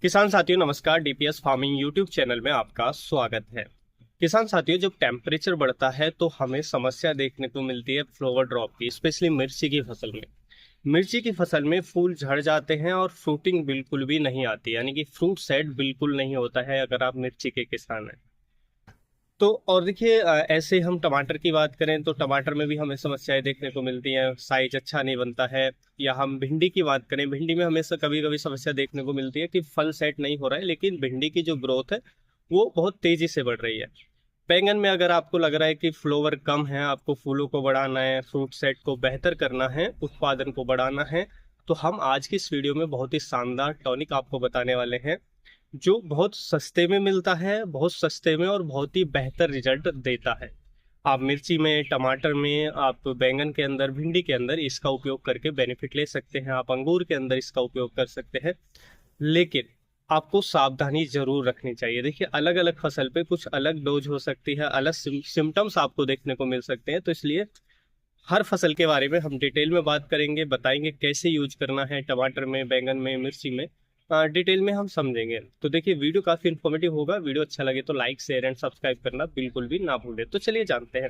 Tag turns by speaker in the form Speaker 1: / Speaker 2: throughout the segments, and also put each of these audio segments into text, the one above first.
Speaker 1: किसान साथियों नमस्कार। डीपीएस फार्मिंग यूट्यूब चैनल में आपका स्वागत है। किसान साथियों, जब टेम्परेचर बढ़ता है तो हमें समस्या देखने को मिलती है फ्लावर ड्रॉप की, स्पेशली मिर्ची की फसल में। मिर्ची की फसल में फूल झड़ जाते हैं और फ्रूटिंग बिल्कुल भी नहीं आती, यानी कि फ्रूट सेट बिल्कुल नहीं होता है अगर आप मिर्ची के किसान हैं तो। और देखिए, ऐसे हम टमाटर की बात करें तो टमाटर में भी हमें समस्याएं देखने को मिलती हैं, साइज अच्छा नहीं बनता है। या हम भिंडी की बात करें, भिंडी में हमें कभी कभी समस्या देखने को मिलती है कि फल सेट नहीं हो रहा है, लेकिन भिंडी की जो ग्रोथ है वो बहुत तेजी से बढ़ रही है। बैंगन में अगर आपको लग रहा है कि फ्लोवर कम है, आपको फूलों को बढ़ाना है, फ्रूट सेट को बेहतर करना है, उत्पादन को बढ़ाना है, तो हम आज की इस वीडियो में बहुत ही शानदार टॉनिक आपको बताने वाले हैं जो बहुत सस्ते में मिलता है, बहुत सस्ते में और बहुत ही बेहतर रिजल्ट देता है। आप मिर्ची में, टमाटर में, आप बैंगन के अंदर, भिंडी के अंदर इसका उपयोग करके बेनिफिट ले सकते हैं। आप अंगूर के अंदर इसका उपयोग कर सकते हैं, लेकिन आपको सावधानी जरूर रखनी चाहिए। देखिए, अलग अलग फसल पे कुछ अलग डोज हो सकती है, अलग सिम्टम्स आपको देखने को मिल सकते हैं, तो इसलिए हर फसल के बारे में हम डिटेल में बात करेंगे, बताएंगे कैसे यूज करना है, टमाटर में, बैंगन में, मिर्ची में डिटेल में हम समझेंगे। तो देखिए, वीडियो काफी इन्फॉर्मेटिव होगा। वीडियो अच्छा लगे तो लाइक, शेयर एंड सब्सक्राइब करना बिल्कुल भी ना भूलें। तो चलिए जानते हैं।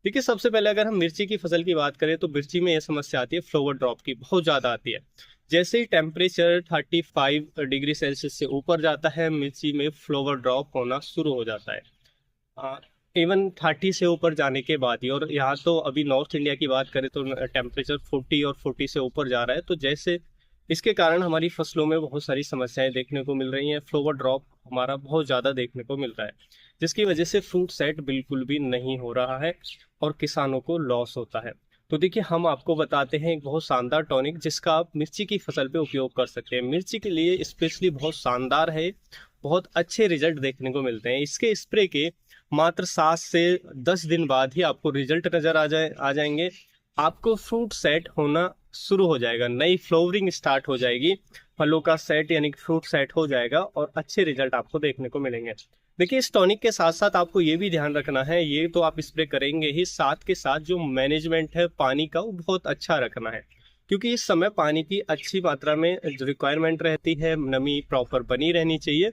Speaker 1: देखिए, सबसे पहले अगर हम मिर्ची की फसल की बात करें तो मिर्ची में यह समस्या आती है फ्लावर ड्रॉप की, बहुत ज्यादा आती है। जैसे ही टेम्परेचर 35 डिग्री सेल्सियस से ऊपर जाता है, मिर्ची में फ्लावर ड्रॉप होना शुरू हो जाता है। इवन 30 से ऊपर जाने के बाद ही, और यहाँ तो अभी नॉर्थ इंडिया की बात करें तो टेम्परेचर 40 और 40 से ऊपर जा रहा है, तो जैसे इसके कारण हमारी फसलों में बहुत सारी समस्याएं देखने को मिल रही हैं। फ्लावर ड्रॉप हमारा बहुत ज़्यादा देखने को मिल रहा है, जिसकी वजह से फ्रूट सेट बिल्कुल भी नहीं हो रहा है और किसानों को लॉस होता है। तो देखिए, हम आपको बताते हैं एक बहुत शानदार टॉनिक जिसका आप मिर्ची की फसल पे उपयोग कर सकते हैं। मिर्ची के लिए स्पेशली बहुत शानदार है, बहुत अच्छे रिजल्ट देखने को मिलते हैं। इसके स्प्रे के मात्र 7 से 10 दिन बाद ही आपको रिजल्ट नजर आ जाएंगे। आपको फ्रूट सेट होना शुरू हो जाएगा, नई फ्लोवरिंग स्टार्ट हो जाएगी, फलों का सेट यानी फ्रूट सेट हो जाएगा और अच्छे रिजल्ट आपको देखने को मिलेंगे। देखिए, इस टॉनिक के साथ साथ आपको ये भी ध्यान रखना है, ये तो आप स्प्रे करेंगे ही, साथ के साथ जो मैनेजमेंट है पानी का वो बहुत अच्छा रखना है, क्योंकि इस समय पानी की अच्छी मात्रा में रिक्वायरमेंट रहती है, नमी प्रॉपर बनी रहनी चाहिए।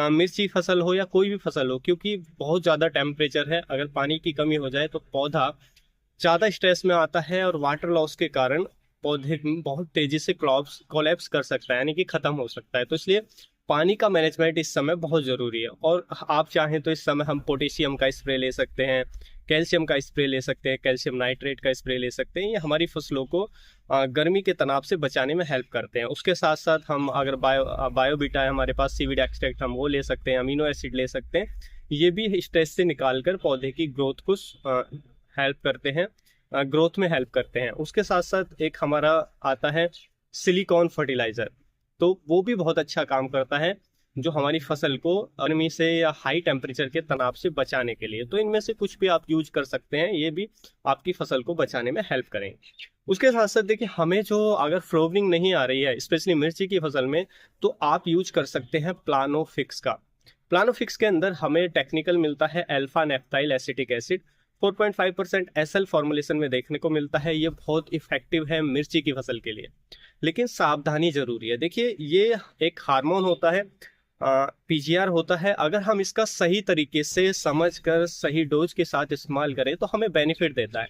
Speaker 1: मिर्ची फसल हो या कोई भी फसल हो, क्योंकि बहुत ज़्यादा टेम्परेचर है, अगर पानी की कमी हो जाए तो पौधा ज़्यादा स्ट्रेस में आता है और वाटर लॉस के कारण पौधे बहुत तेजी से कोलैप्स कर सकता है, यानी कि खत्म हो सकता है। तो इसलिए पानी का मैनेजमेंट इस समय बहुत जरूरी है। और आप चाहें तो इस समय हम पोटेशियम का स्प्रे ले सकते हैं, कैल्शियम का स्प्रे ले सकते हैं, कैल्शियम नाइट्रेट का स्प्रे ले सकते हैं। ये हमारी फसलों को गर्मी के तनाव से बचाने में हेल्प करते हैं। उसके साथ साथ हम अगर बायोबिटा है हमारे पास, सीवीड एक्सट्रैक्ट, हम वो ले सकते हैं, अमीनो एसिड ले सकते हैं। ये भी स्ट्रेस से निकाल कर पौधे की ग्रोथ को हेल्प करते हैं, ग्रोथ में हेल्प करते हैं। उसके साथ साथ एक हमारा आता है सिलिकॉन फर्टिलाइजर, तो वो भी बहुत अच्छा काम करता है, जो हमारी फसल को गर्मी से या हाई टेम्परेचर के तनाव से बचाने के लिए। तो इनमें से कुछ भी आप यूज कर सकते हैं, ये भी आपकी फसल को बचाने में हेल्प करेंगे। उसके साथ साथ देखिए, हमें जो अगर फ्लोवरिंग नहीं आ रही है स्पेशली मिर्ची की फसल में, तो आप यूज कर सकते हैं प्लानोफिक्स का। प्लानोफिक्स के अंदर हमें टेक्निकल मिलता है alpha naphthyl acetic acid, 4.5% SL formulation में देखने को मिलता है। ये बहुत इफेक्टिव है मिर्ची की फसल के लिए, लेकिन सावधानी जरूरी है। देखिए, ये एक हार्मोन होता है, पीजीआर होता है। अगर हम इसका सही तरीके से समझकर सही डोज के साथ इस्तेमाल करें तो हमें बेनिफिट देता है।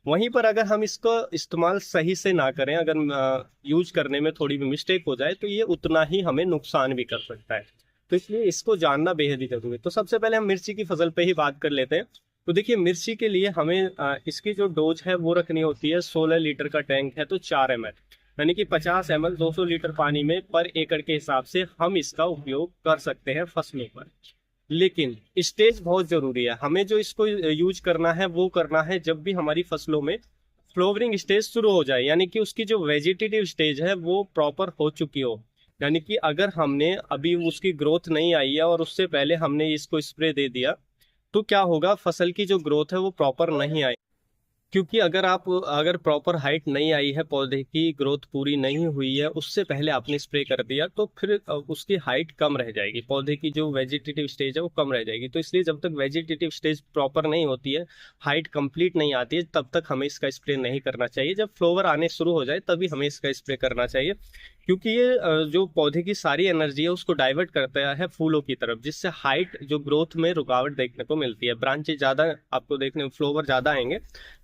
Speaker 1: वहीं पर अगर हम इसको इस्तेमाल सही से ना करें, अगर यूज करने में थोड़ी भी मिस्टेक हो जाए, तो ये उतना ही हमें नुकसान भी कर सकता है। तो इसलिए इसको जानना बेहद ही जरूरी है। तो सबसे पहले हम मिर्ची की फसल पे ही बात कर लेते हैं। तो देखिए, मिर्ची के लिए हमें इसकी जो डोज है वो रखनी होती है। 16 लीटर का टैंक है तो 4 ml, यानी कि 50 ml 200 लीटर पानी में पर एकड़ के हिसाब से हम इसका उपयोग कर सकते हैं फसलों पर। लेकिन स्टेज बहुत जरूरी है, हमें जो इसको यूज करना है वो करना है जब भी हमारी फसलों में फ्लोवरिंग स्टेज शुरू हो जाए, यानी कि उसकी जो वेजिटेटिव स्टेज है वो प्रॉपर हो चुकी हो। यानी कि अगर हमने अभी उसकी ग्रोथ नहीं आई है और उससे पहले हमने इसको स्प्रे दे दिया, तो क्या होगा, फसल की जो ग्रोथ है वो प्रॉपर नहीं आई। क्योंकि अगर प्रॉपर हाइट नहीं आई है, पौधे की ग्रोथ पूरी नहीं हुई है, उससे पहले आपने स्प्रे कर दिया, तो फिर उसकी हाइट कम रह जाएगी, पौधे की जो वेजिटेटिव स्टेज है वो कम रह जाएगी। तो इसलिए जब तक वेजिटेटिव स्टेज प्रॉपर नहीं होती है, हाइट कंप्लीट नहीं आती है, तब तक हमें इसका स्प्रे नहीं करना चाहिए। जब फ्लोवर आने शुरू हो जाए तभी हमें इसका स्प्रे करना चाहिए। क्योंकि ये जो पौधे की सारी एनर्जी है उसको डाइवर्ट करता है फूलों की तरफ, जिससे हाइट जो ग्रोथ में रुकावट देखने को मिलती है। ब्रांचेज ज्यादा आपको देखने फ्लोवर ज्यादा आएंगे,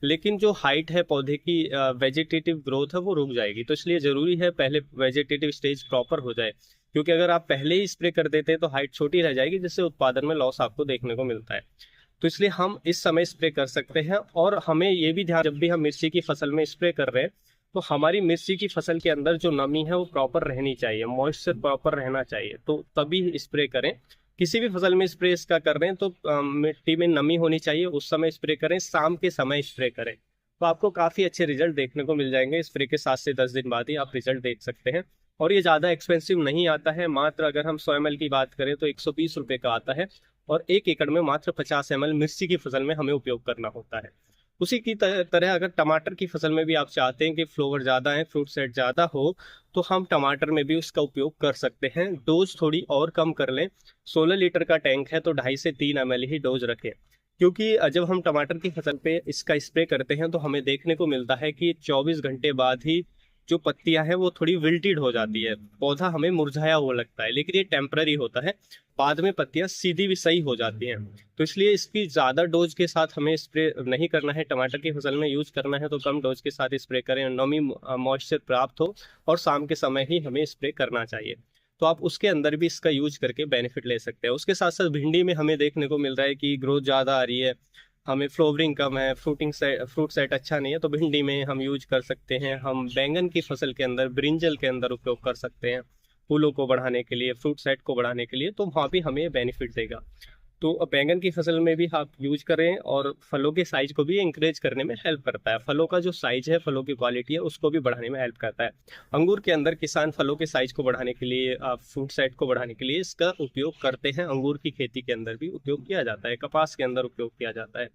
Speaker 1: लेकिन जो हाइट है पौधे की वेजिटेटिव ग्रोथ है वो रुक जाएगी। तो इसलिए जरूरी है पहले वेजिटेटिव स्टेज प्रॉपर हो जाए, क्योंकि अगर आप पहले ही स्प्रे कर देते हैं तो हाइट छोटी रह जाएगी, जिससे उत्पादन में लॉस आपको देखने को मिलता है। तो इसलिए हम इस समय स्प्रे कर सकते हैं। और हमें ये भी ध्यान, जब भी हम मिर्ची की फसल में स्प्रे कर रहे हैं तो हमारी मिर्ची की फसल के अंदर जो नमी है वो प्रॉपर रहनी चाहिए, मॉइस्चर प्रॉपर रहना चाहिए, तो तभी स्प्रे करें। किसी भी फसल में स्प्रे इसका कर रहे हैं तो मिट्टी में नमी होनी चाहिए, उस समय स्प्रे करें, शाम के समय स्प्रे करें। तो आपको काफी अच्छे रिजल्ट देखने को मिल जाएंगे। स्प्रे के 7 से 10 दिन बाद ही आप रिजल्ट देख सकते हैं। और ये ज्यादा एक्सपेंसिव नहीं आता है, मात्र अगर हम 100 ml की बात करें तो 120 रुपए का आता है। और 1 एकड़ में मात्र 50 ml मिर्ची की फसल में हमें उपयोग करना होता है। उसी की तरह अगर टमाटर की फसल में भी आप चाहते हैं कि फ्लोवर ज्यादा है, फ्रूट सेट ज्यादा हो, तो हम टमाटर में भी उसका उपयोग कर सकते हैं। डोज थोड़ी और कम कर लें। 16 लीटर का टैंक है तो 2.5 से 3 ml ही डोज रखें। क्योंकि जब हम टमाटर की फसल पे इसका स्प्रे करते हैं तो हमें देखने को मिलता है कि 24 घंटे बाद ही जो पत्तियां हैं वो थोड़ी विल्टेड हो जाती है, पौधा हमें मुरझाया हुआ लगता है, लेकिन ये टेम्पररी होता है। बाद में पत्तियां सीधी भी सही हो जाती हैं। तो इसलिए इसकी ज्यादा डोज के साथ हमें स्प्रे नहीं करना है। टमाटर की फसल में यूज करना है तो कम डोज के साथ स्प्रे करें, नमी मॉइस्चर प्राप्त हो, और शाम के समय ही हमें स्प्रे करना चाहिए। तो आप उसके अंदर भी इसका यूज करके बेनिफिट ले सकते हैं। उसके साथ साथ भिंडी में हमें देखने को मिल रहा है कि ग्रोथ ज्यादा आ रही है, हमें फ्लोवरिंग कम है, फ्रूट सेट अच्छा नहीं है, तो भिंडी में हम यूज कर सकते हैं। हम बैंगन की फसल के अंदर, ब्रिंजल के अंदर उपयोग कर सकते हैं फूलों को बढ़ाने के लिए, फ्रूट सेट को बढ़ाने के लिए, तो वहाँ भी हमें बेनिफिट देगा। तो बैंगन की फसल में भी आप यूज करें, और फलों के साइज को भी इंकरेज करने में हेल्प करता है। फलों का जो साइज है, फलों की क्वालिटी है, उसको भी बढ़ाने में हेल्प करता है। अंगूर के अंदर किसान फलों के साइज को बढ़ाने के लिए, फ्रूट सेट को बढ़ाने के लिए इसका उपयोग करते हैं। अंगूर की खेती के अंदर भी उपयोग किया जाता है, कपास के अंदर उपयोग किया जाता है।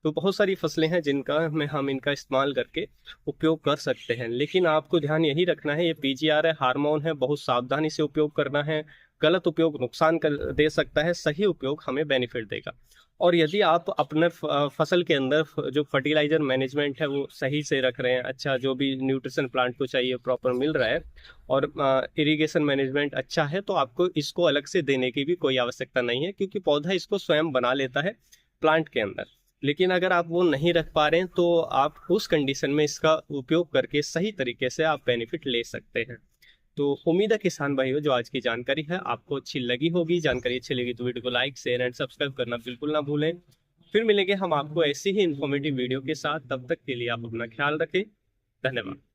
Speaker 1: तो बहुत सारी फसलें हैं जिनका में हम इनका इस्तेमाल करके उपयोग कर सकते हैं। लेकिन आपको ध्यान यही रखना है, ये पीजीआर है, हार्मोन है, बहुत सावधानी से उपयोग करना है। गलत उपयोग नुकसान कर दे सकता है, सही उपयोग हमें बेनिफिट देगा। और यदि आप अपने फसल के अंदर जो फर्टिलाइजर मैनेजमेंट है वो सही से रख रहे हैं, अच्छा जो भी न्यूट्रिशन प्लांट को चाहिए प्रॉपर मिल रहा है, और इरिगेशन मैनेजमेंट अच्छा है, तो आपको इसको अलग से देने की भी कोई आवश्यकता नहीं है, क्योंकि पौधा इसको स्वयं बना लेता है प्लांट के अंदर। लेकिन अगर आप वो नहीं रख पा रहे हैं तो आप उस कंडीशन में इसका उपयोग करके सही तरीके से आप बेनिफिट ले सकते हैं। तो उम्मीद है किसान भाइयों, जो आज की जानकारी है आपको अच्छी लगी होगी। जानकारी अच्छी लगी तो वीडियो को लाइक, शेयर एंड सब्सक्राइब करना बिल्कुल ना भूलें। फिर मिलेंगे हम आपको ऐसी ही इन्फॉर्मेटिव वीडियो के साथ। तब तक के लिए आप अपना ख्याल रखें। धन्यवाद।